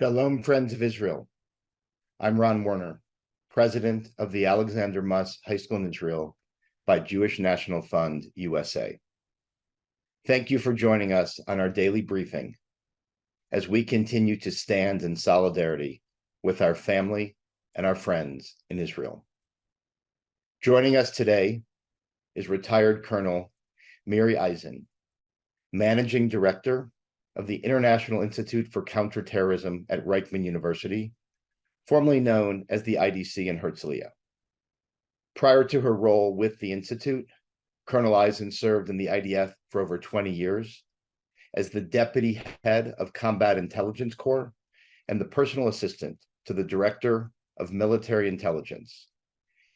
Shalom, friends of Israel. I'm Ron Werner, president of the Alexander Muss High School in Israel by Jewish National Fund, USA. Thank you for joining us on our daily briefing as we continue to stand in solidarity with our family and our friends in Israel. Joining us today is retired Colonel Miri Eisen, Managing Director of the International Institute for Counterterrorism at Reichman University, formerly known as the IDC in Herzliya. Prior to her role with the Institute, Colonel Eisen served in the IDF for over 20 years as the Deputy Head of Combat Intelligence Corps and the personal assistant to the Director of Military Intelligence.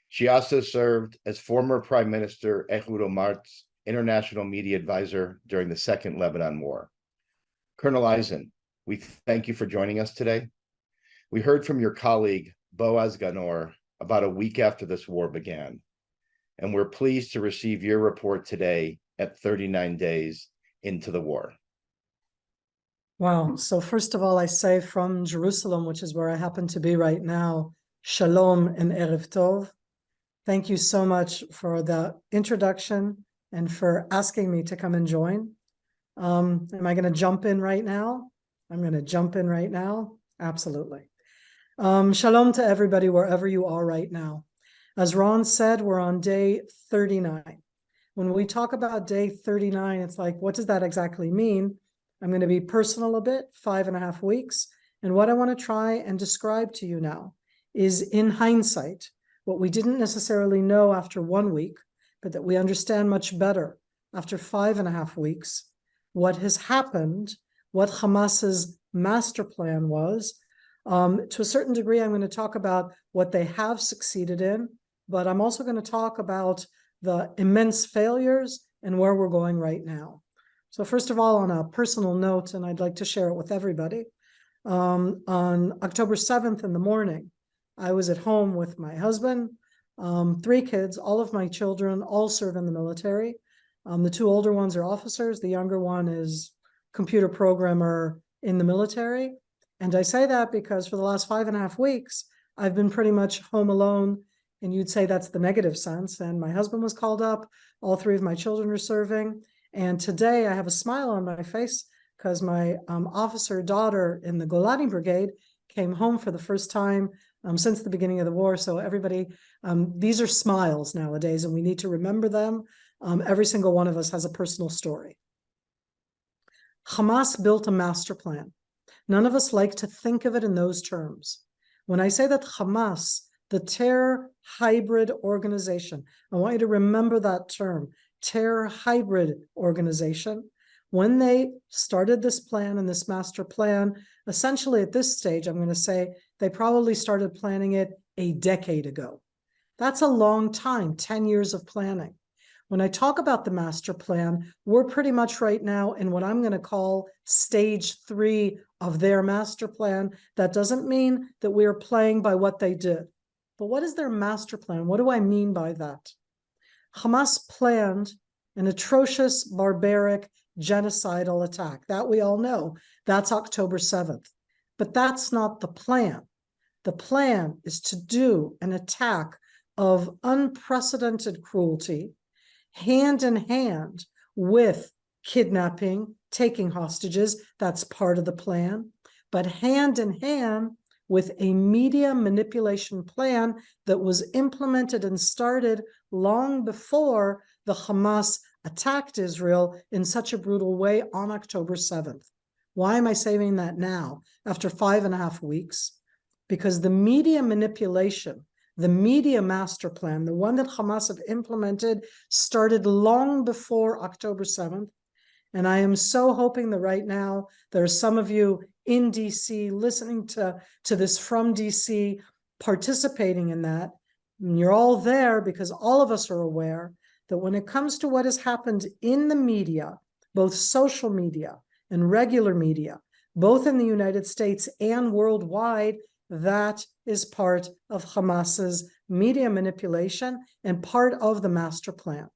She also served as former Prime Minister Ehud Olmart's international media advisor during the Second Lebanon War. Colonel Eisen, we thank you for joining us today. We heard from your colleague, Boaz Ganor, about a week after this war began, and we're pleased to receive your report today at 39 days into the war. Wow. So first of all, I say from Jerusalem, which is where I happen to be right now, Shalom and Erev Tov. Thank you so much for the introduction and for asking me to come and join. Am I going to jump in right now? I'm going to jump in right now. Absolutely. Shalom to everybody wherever you are right now. As Ron said, we're on day 39. When we talk about day 39, it's like, what does that exactly mean? I'm going to be personal a bit, 5.5 weeks. And what I want to try and describe to you now is, in hindsight, what we didn't necessarily know after 1 week, but that we understand much better after 5.5 weeks, what has happened, what Hamas's master plan was. To a certain degree, I'm going to talk about what they have succeeded in, but I'm also going to talk about the immense failures and where we're going right now. So first of all, on a personal note, and I'd like to share it with everybody, on October 7th in the morning, I was at home with my husband, 3 kids, all of my children all serve in the military. The 2 older ones are officers. The younger one is computer programmer in the military. And I say that because for the last 5.5 weeks, I've been pretty much home alone. And you'd say that's the negative sense. And my husband was called up. All 3 of my children are serving. And today I have a smile on my face because my officer daughter in the Golani Brigade came home for the first time since the beginning of the war. So everybody, these are smiles nowadays, and we need to remember them. Every single one of us has a personal story. Hamas built a master plan. None of us like to think of it in those terms. When I say that Hamas, the terror hybrid organization, I want you to remember that term, terror hybrid organization. When they started this plan and this master plan, essentially at this stage, I'm going to say they probably started planning it a decade ago. That's a long time, 10 years of planning. When I talk about the master plan, we're pretty much right now in what I'm going to call stage 3 of their master plan. That doesn't mean that we are playing by what they did. But what is their master plan? What do I mean by that? Hamas planned an atrocious, barbaric, genocidal attack. That we all know. That's October 7th. But that's not the plan. The plan is to do an attack of unprecedented cruelty, hand in hand with kidnapping, taking hostages. That's part of the plan. But hand in hand with a media manipulation plan that was implemented and started long before the Hamas attacked Israel in such a brutal way on October 7th. Why am I saying that now, after 5.5 weeks? Because the media manipulation, the media master plan, the one that Hamas have implemented, started long before October 7th. And I am so hoping that right now there are some of you in DC listening to this from DC, participating in that. And you're all there because all of us are aware that when it comes to what has happened in the media, both social media and regular media, both in the United States and worldwide, that is part of Hamas's media manipulation and part of the master plan.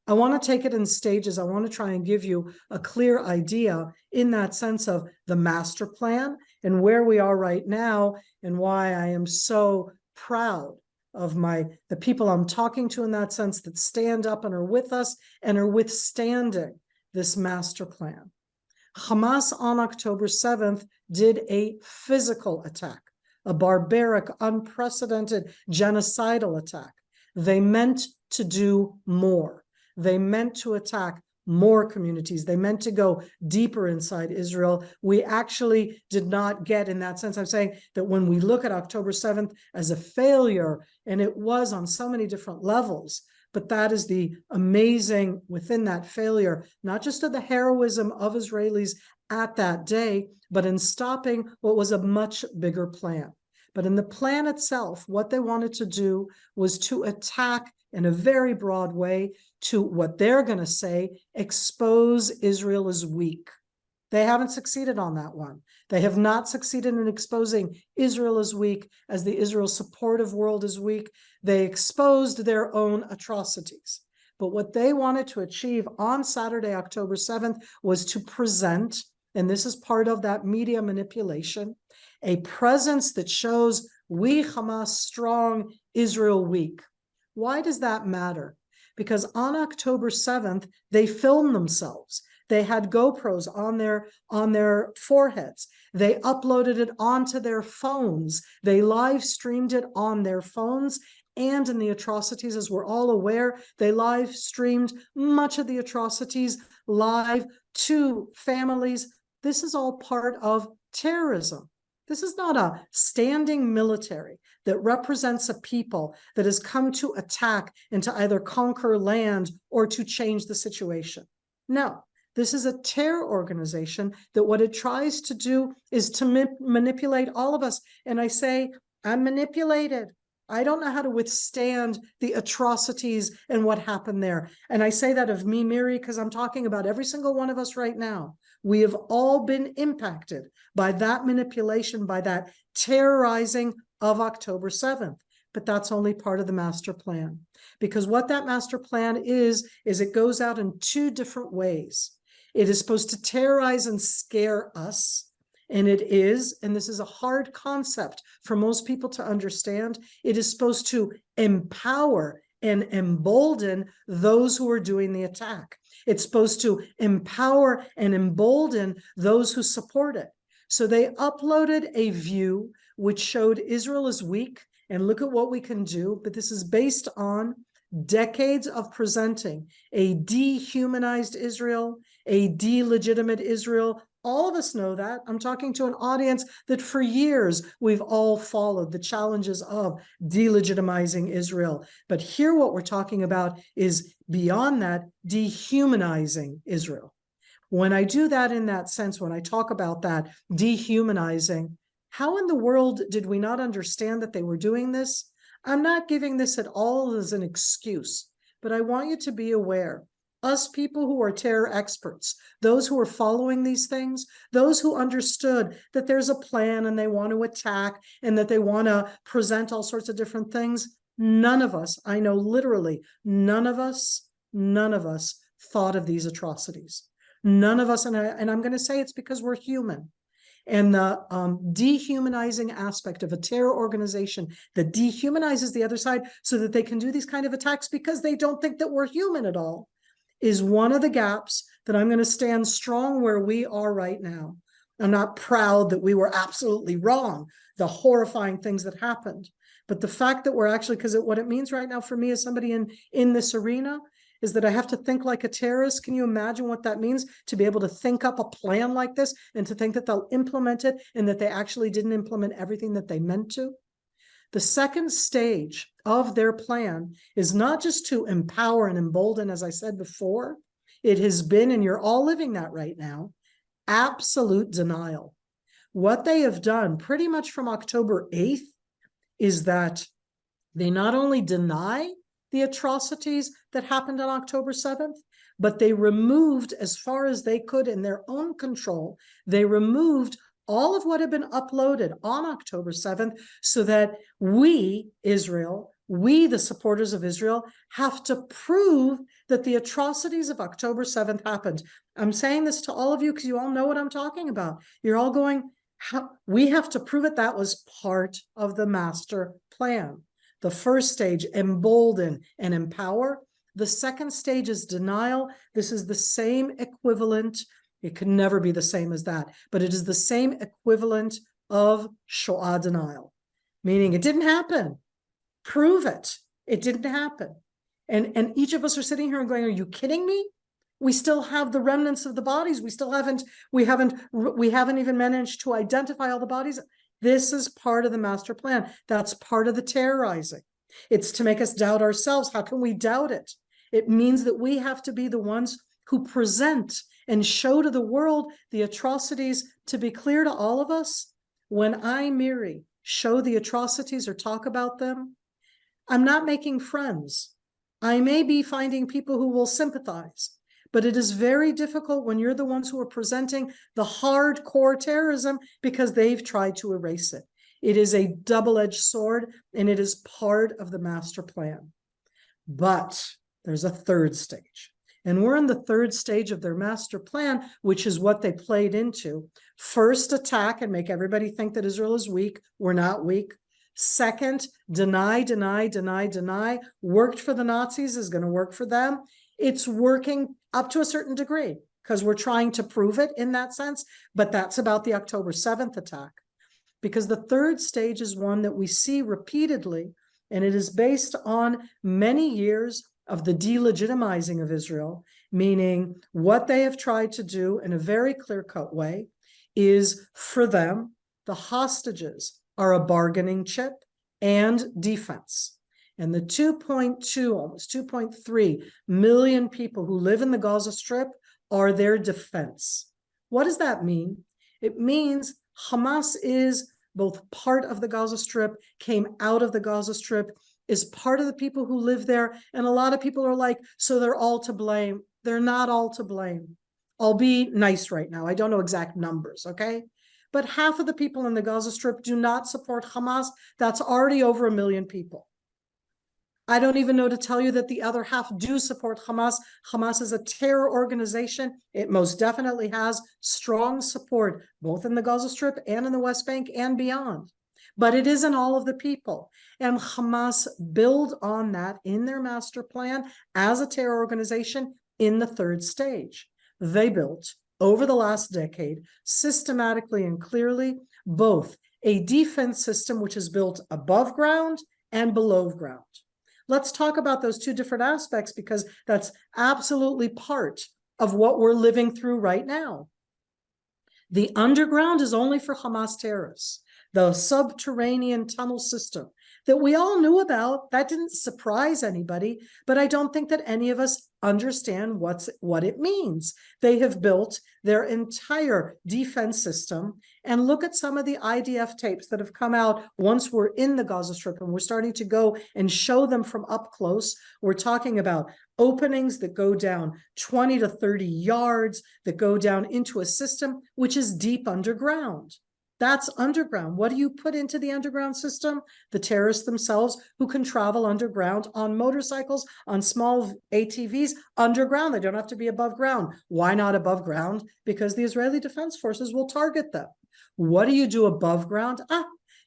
I want to take it in stages. I want to try and give you a clear idea in that sense of the master plan and where we are right now, and why I am so proud of the people I'm talking to in that sense, that stand up and are with us and are withstanding this master plan. Hamas on October 7th did a physical attack, a barbaric, unprecedented, genocidal attack. They meant to do more. They meant to attack more communities. They meant to go deeper inside Israel. We actually did not get, in that sense, I'm saying that when we look at October 7th as a failure, and it was on so many different levels, but that is the amazing within that failure, not just of the heroism of Israelis at that day, but in stopping what was a much bigger plan. But in the plan itself, what they wanted to do was to attack in a very broad way, to what they're going to say, expose Israel as weak. They haven't succeeded on that one. They have not succeeded in exposing Israel as weak, as the Israel supportive world is weak. They exposed their own atrocities. But what they wanted to achieve on Saturday, October 7th, was to present, and this is part of that media manipulation, a presence that shows we Hamas strong, Israel weak. Why does that matter? Because on October 7th, they filmed themselves. They had GoPros on their foreheads. They uploaded it onto their phones. They live streamed it on their phones. And in the atrocities, as we're all aware, they live streamed much of the atrocities live to families. This is all part of terrorism. This is not a standing military that represents a people that has come to attack and to either conquer land or to change the situation. No, this is a terror organization that what it tries to do is to manipulate all of us. And I say, I'm manipulated. I don't know how to withstand the atrocities and what happened there. And I say that of me, Miri, because I'm talking about every single one of us right now. We have all been impacted by that manipulation, by that terrorizing of October 7th. But that's only part of the master plan. Because what that master plan is it goes out in two different ways. It is supposed to terrorize and scare us. And it is, and this is a hard concept for most people to understand, it is supposed to empower and embolden those who are doing the attack. It's supposed to empower and embolden those who support it. So they uploaded a view which showed Israel is weak, and look at what we can do. But this is based on decades of presenting a dehumanized Israel, a delegitimate Israel. All of us know that. I'm talking to an audience that for years we've all followed the challenges of delegitimizing Israel. But here what we're talking about is beyond that, dehumanizing Israel. When I do that in that sense, when I talk about that dehumanizing, how in the world did we not understand that they were doing this? I'm not giving this at all as an excuse, but I want you to be aware. Us people who are terror experts, those who are following these things, those who understood that there's a plan and they want to attack and that they want to present all sorts of different things, none of us, I know literally, none of us thought of these atrocities. None of us, and I'm going to say it's because we're human. And the dehumanizing aspect of a terror organization that dehumanizes the other side so that they can do these kind of attacks because they don't think that we're human at all is one of the gaps that I'm going to stand strong where we are right now. I'm not proud that we were absolutely wrong, the horrifying things that happened. But the fact that we're actually, because what it means right now for me as somebody in this arena is that I have to think like a terrorist. Can you imagine what that means to be able to think up a plan like this and to think that they'll implement it and that they actually didn't implement everything that they meant to? The second stage of their plan is not just to empower and embolden, as I said before, it has been, and you're all living that right now, absolute denial. What they have done pretty much from October 8th is that they not only deny the atrocities that happened on October 7th, but they removed, as far as they could in their own control, they removed all of what had been uploaded on October 7th so that we, Israel, We, the supporters of Israel, have to prove that the atrocities of October 7th happened. I'm saying this to all of you because you all know what I'm talking about. You're all going, we have to prove it. That was part of the master plan. The first stage, embolden and empower. The second stage is denial. This is the same equivalent. It can never be the same as that, but it is the same equivalent of Shoah denial, meaning it didn't happen. Prove it. It didn't happen. And each of us are sitting here and going, are you kidding me? We still have the remnants of the bodies. We haven't even managed to identify all the bodies. This is part of the master plan. That's part of the terrorizing. It's to make us doubt ourselves. How can we doubt it? It means that we have to be the ones who present and show to the world the atrocities. To be clear to all of us, when I, Miri, show the atrocities or talk about them, I'm not making friends. I may be finding people who will sympathize, but it is very difficult when you're the ones who are presenting the hardcore terrorism because they've tried to erase it. It is a double-edged sword, and it is part of the master plan. But there's a third stage. And we're in the third stage of their master plan, which is what they played into. First, attack and make everybody think that Israel is weak. We're not weak. Second, deny. Worked for the Nazis is going to work for them. It's working up to a certain degree because we're trying to prove it in that sense. But that's about the October 7th attack. Because the third stage is one that we see repeatedly, and it is based on many years of the delegitimizing of Israel, meaning what they have tried to do in a very clear-cut way is, for them, the hostages are a bargaining chip and defense. And the 2.2, almost 2.3 million people who live in the Gaza Strip are their defense. What does that mean? It means Hamas is both part of the Gaza Strip, came out of the Gaza Strip, is part of the people who live there. And a lot of people are like, so they're all to blame. They're not all to blame. I'll be nice right now. I don't know exact numbers, okay? But half of the people in the Gaza Strip do not support Hamas. That's already over 1 million people. I don't even know to tell you that the other half do support Hamas. Hamas is a terror organization. It most definitely has strong support, both in the Gaza Strip and in the West Bank and beyond. But it isn't all of the people. And Hamas build on that in their master plan as a terror organization in the third stage. They built, over the last decade, systematically and clearly, both a defense system which is built above ground and below ground. Let's talk about those two different aspects because that's absolutely part of what we're living through right now. The underground is only for Hamas terrorists. The subterranean tunnel system that we all knew about, that didn't surprise anybody, but I don't think that any of us understand what it means. They have built their entire defense system, and look at some of the IDF tapes that have come out once we're in the Gaza Strip and we're starting to go and show them from up close. We're talking about openings that go down 20 to 30 yards, that go down into a system which is deep underground. That's underground. What do you put into the underground system? The terrorists themselves, who can travel underground on motorcycles, on small ATVs, underground. They don't have to be above ground. Why not above ground? Because the Israeli Defense Forces will target them. What do you do above ground?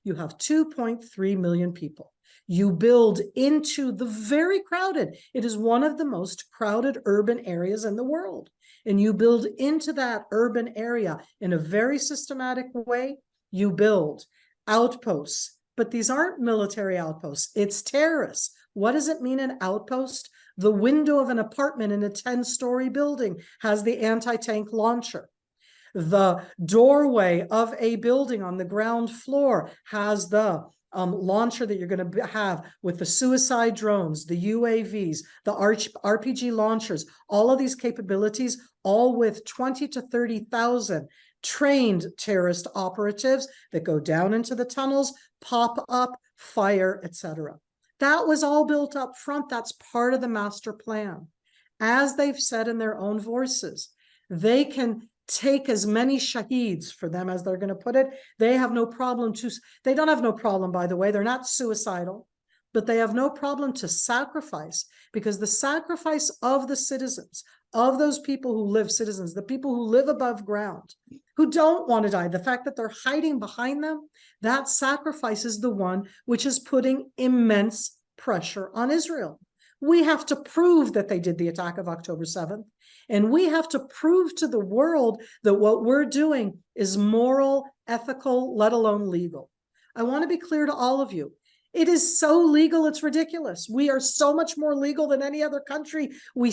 You have 2.3 million people. You build into the very crowded, it is one of the most crowded urban areas in the world. And you build into that urban area in a very systematic way. You build outposts, but these aren't military outposts. It's terrorists. What does it mean, an outpost? The window of an apartment in a 10-story building has the anti-tank launcher. The doorway of a building on the ground floor has the launcher that you're going to have with the suicide drones, the UAVs, the RPG launchers, all of these capabilities, all with 20 to 30,000 trained terrorist operatives that go down into the tunnels, pop up, fire, etc. That was all built up front. That's part of the master plan. As they've said in their own voices, they can take as many shaheeds for them as they're going to put it. They have no problem they don't have no problem, by the way. They're not suicidal, but they have no problem to sacrifice, because the sacrifice of the citizens, of those people who live, citizens, the people who live above ground, who don't want to die, the fact that they're hiding behind them, that sacrifice is the one which is putting immense pressure on Israel. We have to prove that they did the attack of October 7th. And we have to prove to the world that what we're doing is moral, ethical, let alone legal. I want to be clear to all of you. It is so legal, it's ridiculous. We are so much more legal than any other country. We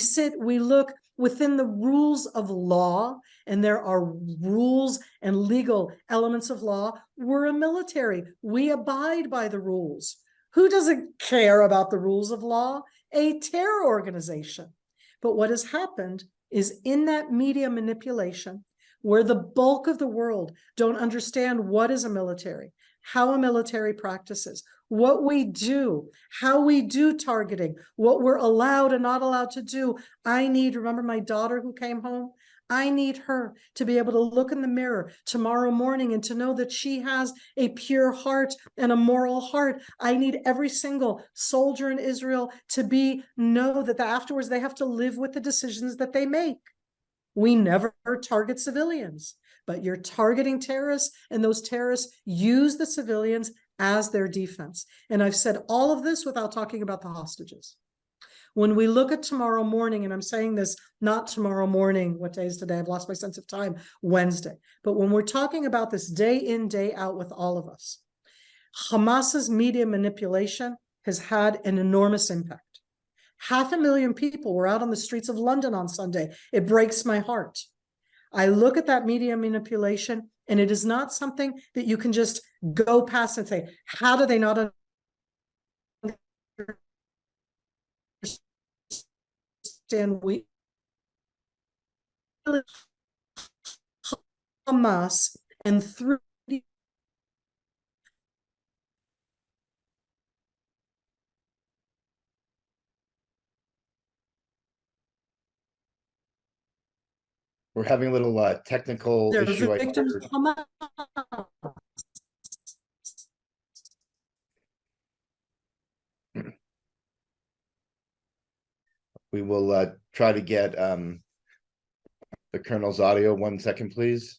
look within the rules of law, and there are rules and legal elements of law. We're a military. We abide by the rules. Who doesn't care about the rules of law? A terror organization. But what has happened is, in that media manipulation, where the bulk of the world don't understand what is a military, how a military practices, what we do, how we do targeting, what we're allowed and not allowed to do. Remember my daughter who came home? I need her to be able to look in the mirror tomorrow morning and to know that she has a pure heart and a moral heart. I need every single soldier in Israel to know that afterwards they have to live with the decisions that they make. We never target civilians, but you're targeting terrorists, and those terrorists use the civilians as their defense. And I've said all of this without talking about the hostages. When we look at tomorrow morning, and I'm saying this not tomorrow morning, what day is today? I've lost my sense of time, Wednesday. But when we're talking about this day in, day out with all of us, Hamas's media manipulation has had an enormous impact. 500,000 people were out on the streets of London on Sunday. It breaks my heart. I look at that media manipulation, and it is not something that you can just go past and say, how do they not understand Hamas, and through We're having a little technical their issue. I victims heard. of Hamas. We will try to get the Colonel's audio. 1 second, please.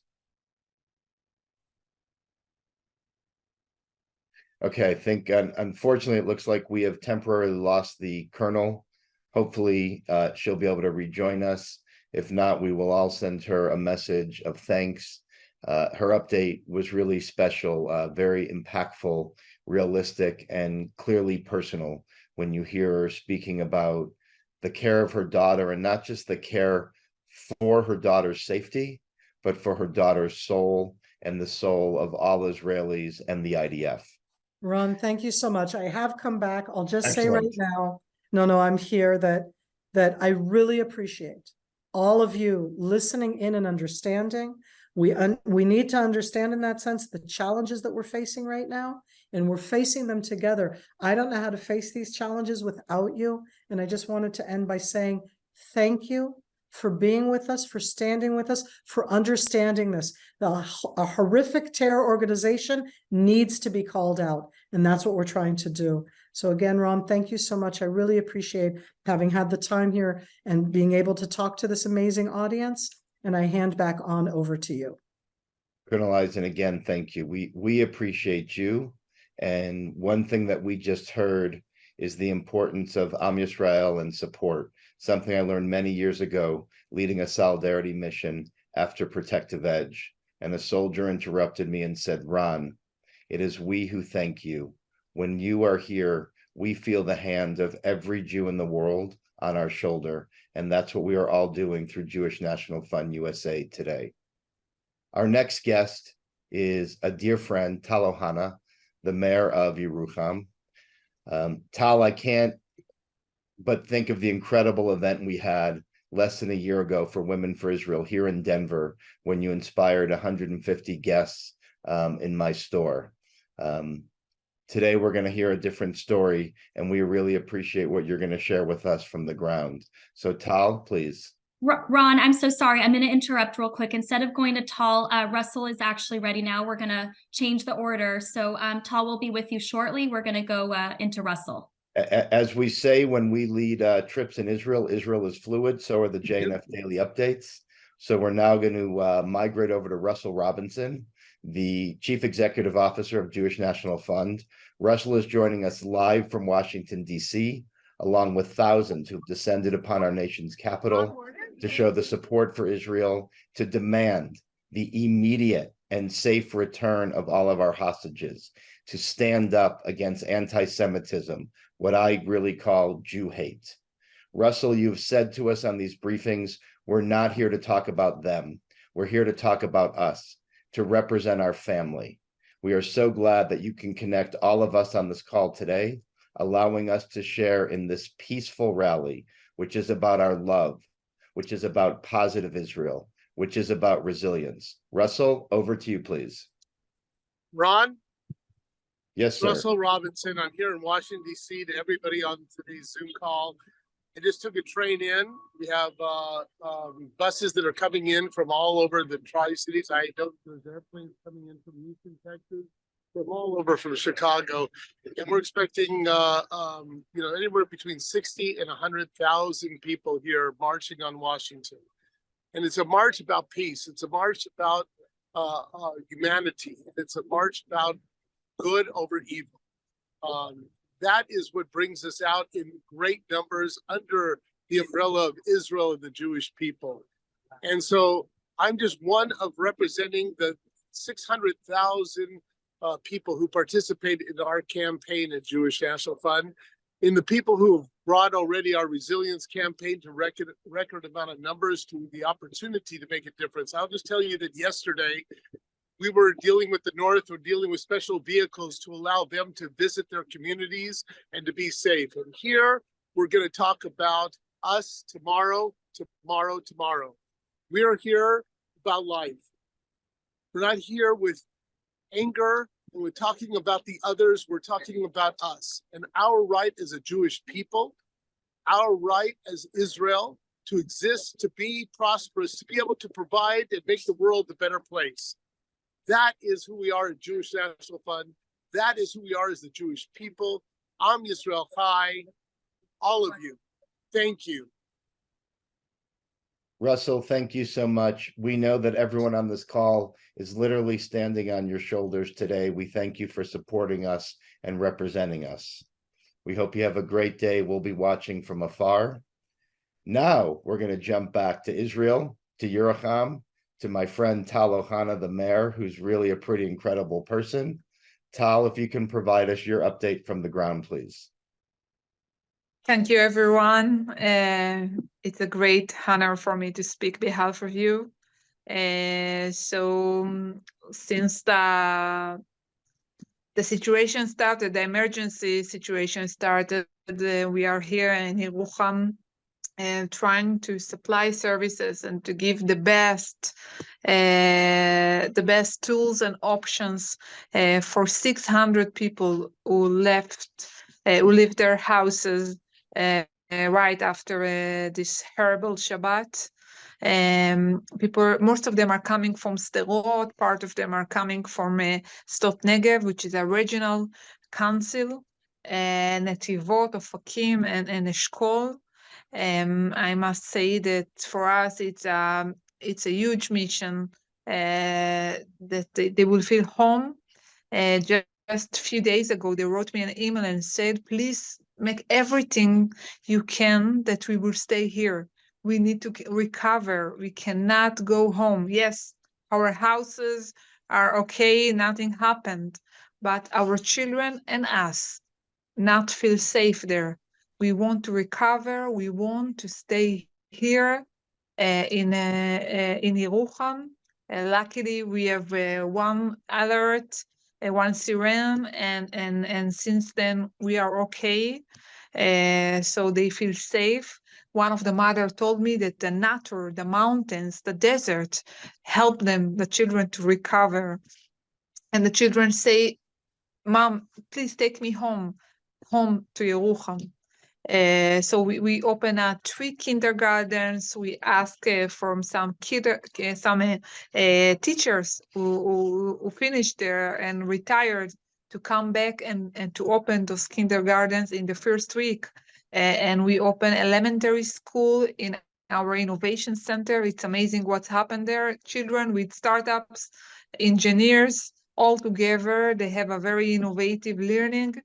Okay, I think unfortunately it looks like we have temporarily lost the Colonel. Hopefully she'll be able to rejoin us. If not, we will all send her a message of thanks. Her update was really special, very impactful, realistic, and clearly personal when you hear her speaking about the care of her daughter, and not just the care for her daughter's safety, but for her daughter's soul and the soul of all Israelis and the IDF. Ron, thank you so much. I have come back. I'll just say Excellent. right now, no, I'm here, that I really appreciate all of you listening in and understanding. We need to understand, in that sense, the challenges that we're facing right now, and we're facing them together. I don't know how to face these challenges without you. And I just wanted to end by saying thank you for being with us, for standing with us, for understanding this. A horrific terror organization needs to be called out, and that's what we're trying to do. So again, Ron, thank you so much. I really appreciate having had the time here and being able to talk to this amazing audience, and I hand back on over to you. Colonel Eisen, again, thank you. We appreciate you. And one thing that we just heard is the importance of Am Yisrael and support, something I learned many years ago, leading a solidarity mission after Protective Edge. And a soldier interrupted me and said, Ron, it is we who thank you. When you are here, we feel the hand of every Jew in the world on our shoulder. And that's what we are all doing through Jewish National Fund USA today. Our next guest is a dear friend, Tal Ohana, the mayor of Yerucham. Tal, I can't but think of the incredible event we had less than a year ago for Women for Israel here in Denver, when you inspired 150 guests in my store. Today, we're going to hear a different story, and we really appreciate what you're going to share with us from the ground. So Tal, please. Ron, I'm so sorry. I'm going to interrupt real quick. Instead of going to Tal, Russell is actually ready now. We're going to change the order. So Tal will be with you shortly. We're going to go into Russell. As we say when we lead trips in Israel, Israel is fluid, so are the JNF daily updates. So we're now going to migrate over to Russell Robinson, the Chief Executive Officer of Jewish National Fund. Russell is joining us live from Washington, D.C., along with thousands who've descended upon our nation's capital to show the support for Israel, to demand the immediate and safe return of all of our hostages, to stand up against anti-Semitism, what I really call Jew hate. Russell, you've said to us on these briefings, we're not here to talk about them. We're here to talk about us, to represent our family. We are so glad that you can connect all of us on this call today, allowing us to share in this peaceful rally, which is about our love, which is about positive Israel, which is about resilience. Russell, over to you, please. Ron? Yes, sir. Russell Robinson. I'm here in Washington, D.C. To everybody on today's Zoom call. I just took a train in. We have buses that are coming in from all over the Tri-Cities. I know there's airplanes coming in from Houston, Texas, from all over from Chicago. And we're expecting, anywhere between 60 and 100,000 people here marching on Washington. And it's a march about peace. It's a march about humanity. It's a march about good over evil. That is what brings us out in great numbers under the umbrella of Israel and the Jewish people. And so I'm just one of representing the 600,000 people who participate in our campaign at Jewish National Fund, in the people who have brought already our resilience campaign to record amount of numbers, to the opportunity to make a difference. I'll just tell you that yesterday, we were dealing with the North, we're dealing with special vehicles to allow them to visit their communities and to be safe. And here, we're going to talk about us tomorrow. We are here about life. We're not here with anger, and we're talking about the others, we're talking about us. And our right as a Jewish people, our right as Israel to exist, to be prosperous, to be able to provide and make the world a better place. That is who we are at Jewish National Fund. That is who we are as the Jewish people. Am Yisrael Chai, all of you. Thank you. Russell, thank you so much. We know that everyone on this call is literally standing on your shoulders today. We thank you for supporting us and representing us. We hope you have a great day. We'll be watching from afar. Now we're going to jump back to Israel, to Yerucham, to my friend Tal Ohana, the mayor, who's really a pretty incredible person. Tal, if you can provide us your update from the ground, please. Thank you, everyone. It's a great honor for me to speak on behalf of you. Since the situation started, the emergency situation started, we are here in Yerucham and trying to supply services and to give the best tools and options for 600 people who left their houses right after this horrible Shabbat. Most of them are coming from Sderot, part of them are coming from Sdot Negev, which is a regional council, Netivot, Ofakim, and Eshkol. I must say that for us, it's a huge mission that they will feel home. Just a few days ago, they wrote me an email and said, please make everything you can that we will stay here. We need to recover. We cannot go home. Yes, our houses are okay, nothing happened, but our children and us not feel safe there. We want to recover. We want to stay here in Yerucham. Luckily, we have one alert, one siren, and since then we are okay. So they feel safe. One of the mothers told me that the nature, the mountains, the desert, help them, the children, to recover. And the children say, Mom, please take me home to Yerucham. So we open 3 kindergartens. We ask from some teachers who finished there and retired to come back and to open those kindergartens in the first week. And we open elementary school in our innovation center. It's amazing what's happened there. Children with startups, engineers, all together. They have a very innovative learning.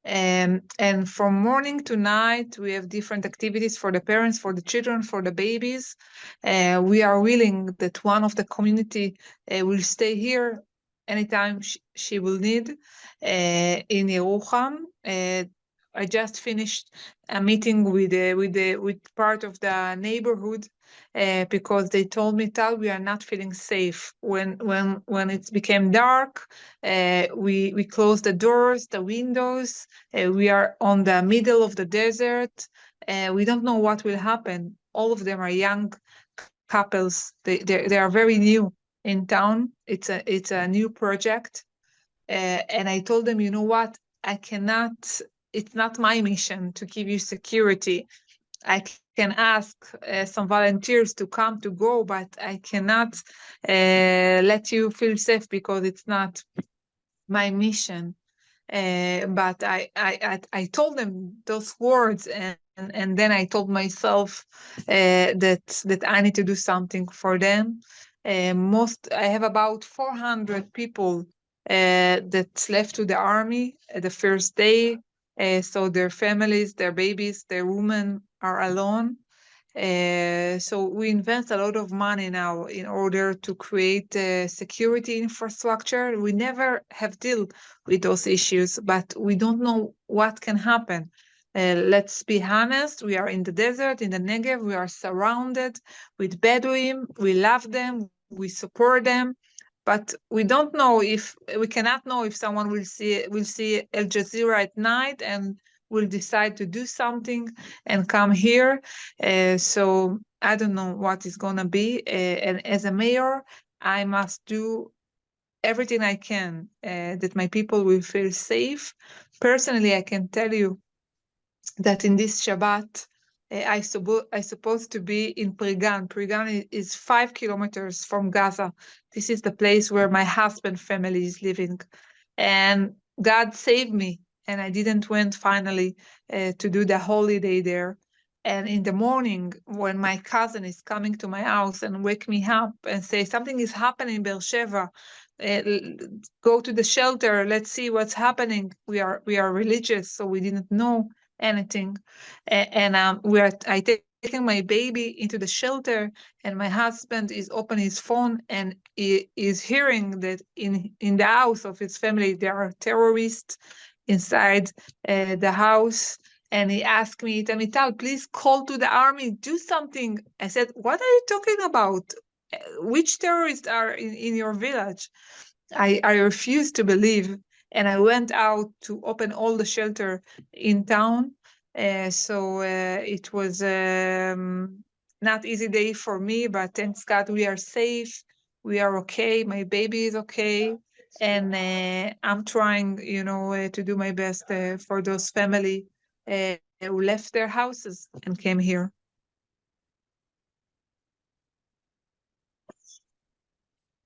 And from morning to night, we have different activities for the parents, for the children, for the babies. We are willing that one of the community will stay here anytime she will need in Yerucham. I just finished a meeting with part of the neighborhood because they told me, Tal, we are not feeling safe. When it became dark, we closed the doors, the windows. We are on the middle of the desert. We don't know what will happen. All of them are young couples. They are very new in town. It's a new project. And I told them, you know what? I cannot, it's not my mission to give you security. I can ask some volunteers to come to go, but I cannot let you feel safe because it's not my mission. But I told them those words, and then I told myself that I need to do something for them. I have about 400 people that left to the army the first day. So their families, their babies, their women are alone. So we invest a lot of money now in order to create a security infrastructure. We never have dealt with those issues, but we don't know what can happen. Let's be honest, we are in the desert, in the Negev, we are surrounded with Bedouin, we love them, we support them, but we cannot know if someone will see Al Jazeera at night and will decide to do something and come here. So I don't know what is going to be. And as a mayor, I must do everything I can that my people will feel safe. Personally, I can tell you that in this Shabbat, I supposed to be in Prigan. Prigan is 5 kilometers from Gaza. This is the place where my husband's family is living. And God saved me. And I didn't went finally to do the holiday there. And in the morning, when my cousin is coming to my house and wake me up and say, something is happening in Beersheba, go to the shelter, let's see what's happening. We are religious, so we didn't know anything. I taking my baby into the shelter, and my husband is opening his phone and he is hearing that in the house of his family, there are terrorists inside the house. And he asked me, Tal, please call to the army, do something. I said, what are you talking about? Which terrorists are in your village? I refused to believe. And I went out to open all the shelter in town. So it was not easy day for me, but thanks God we are safe. We are okay. My baby is okay. And I'm trying, to do my best for those family who left their houses and came here.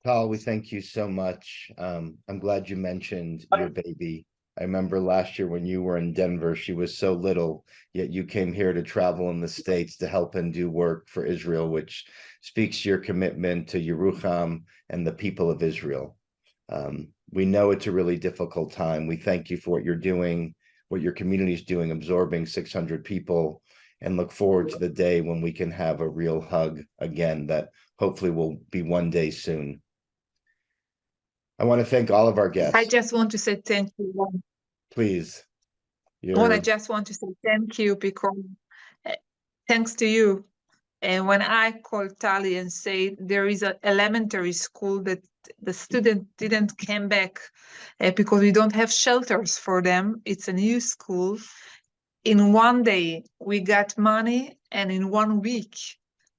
Tal, we thank you so much. I'm glad you mentioned your baby. I remember last year when you were in Denver, she was so little, yet you came here to travel in the States to help and do work for Israel, which speaks to your commitment to Yerucham and the people of Israel. We know it's a really difficult time. We thank you for what you're doing, what your community is doing, absorbing 600 people, and look forward to the day when we can have a real hug again that hopefully will be one day soon. I want to thank all of our guests. I just want to say thank you. Please. I just want to say thank you because thanks to you. And when I called Tali and say there is an elementary school that the student didn't come back because we don't have shelters for them. It's a new school. In one day, we got money, and in 1 week,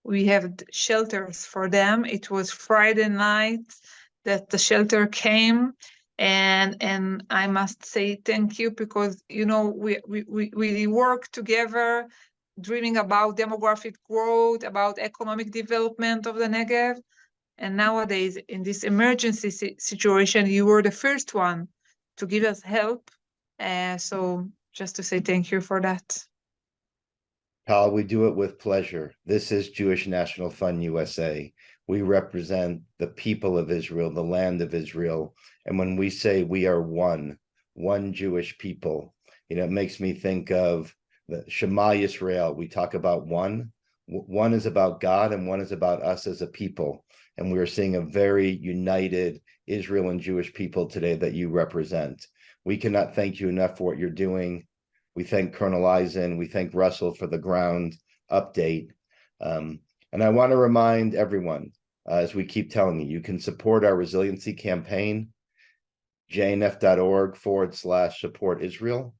we have shelters for them. It was Friday night that the shelter came. And I must say thank you because, we work together, dreaming about demographic growth, about economic development of the Negev. And nowadays, in this emergency situation, you were the first one to give us help. So just to say thank you for that. Tal, we do it with pleasure. This is Jewish National Fund USA. We represent the people of Israel, the land of Israel. And when we say we are one Jewish people, it makes me think of the Shema Yisrael. We talk about one. One is about God and one is about us as a people. And we are seeing a very united Israel and Jewish people today that you represent. We cannot thank you enough for what you're doing. We thank Colonel Eisen. We thank Russell for the ground update. And I want to remind everyone, as we keep telling you, you can support our resiliency campaign, jnf.org/support Israel.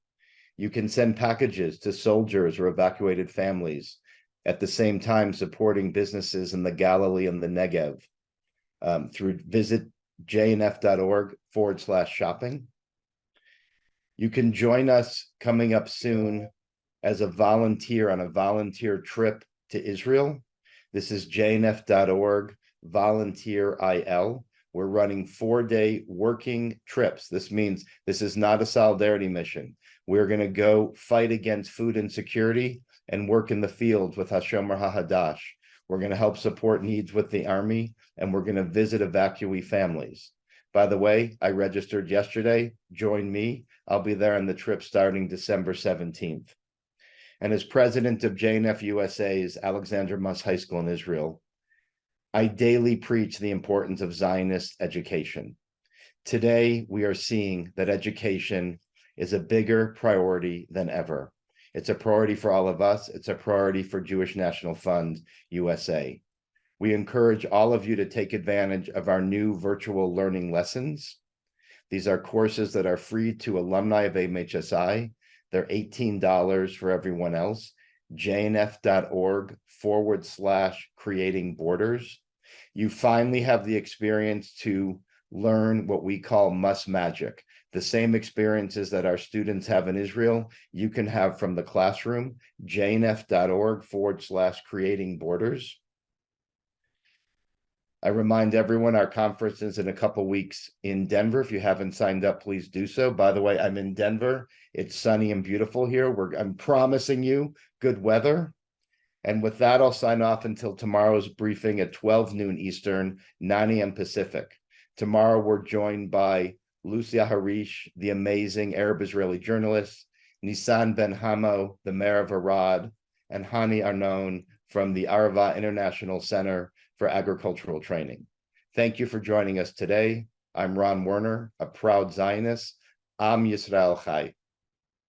You can send packages to soldiers or evacuated families, at the same time supporting businesses in the Galilee and the Negev through visit jnf.org/shopping. You can join us coming up soon as a volunteer on a volunteer trip to Israel. This is jnf.org volunteer IL. We're running 4-day working trips. This means this is not a solidarity mission. We're going to go fight against food insecurity and work in the fields with Hashomer HaHadash. We're going to help support needs with the army, and we're going to visit evacuee families. By the way, I registered yesterday. Join me. I'll be there on the trip starting December 17th. And as president of JNF USA's Alexander Muss High School in Israel, I daily preach the importance of Zionist education. Today, we are seeing that education is a bigger priority than ever. It's a priority for all of us. It's a priority for Jewish National Fund USA. We encourage all of you to take advantage of our new virtual learning lessons. These are courses that are free to alumni of AMHSI. They're $18 for everyone else. jnf.org/creating borders. You finally have the experience to learn what we call Muss Magic. The same experiences that our students have in Israel, you can have from the classroom, jnf.org/creating borders. I remind everyone our conference is in a couple weeks in Denver. If you haven't signed up, please do so. By the way, I'm in Denver. It's sunny and beautiful here. I'm promising you good weather. And with that, I'll sign off until tomorrow's briefing at 12 noon Eastern, 9 a.m. Pacific. Tomorrow, we're joined by Lucia Harish, the amazing Arab-Israeli journalist, Nisan Ben-Hamo, the mayor of Arad, and Hani Arnon from the Arava International Center for Agricultural Training. Thank you for joining us today. I'm Ron Werner, a proud Zionist. Am Yisrael Chai.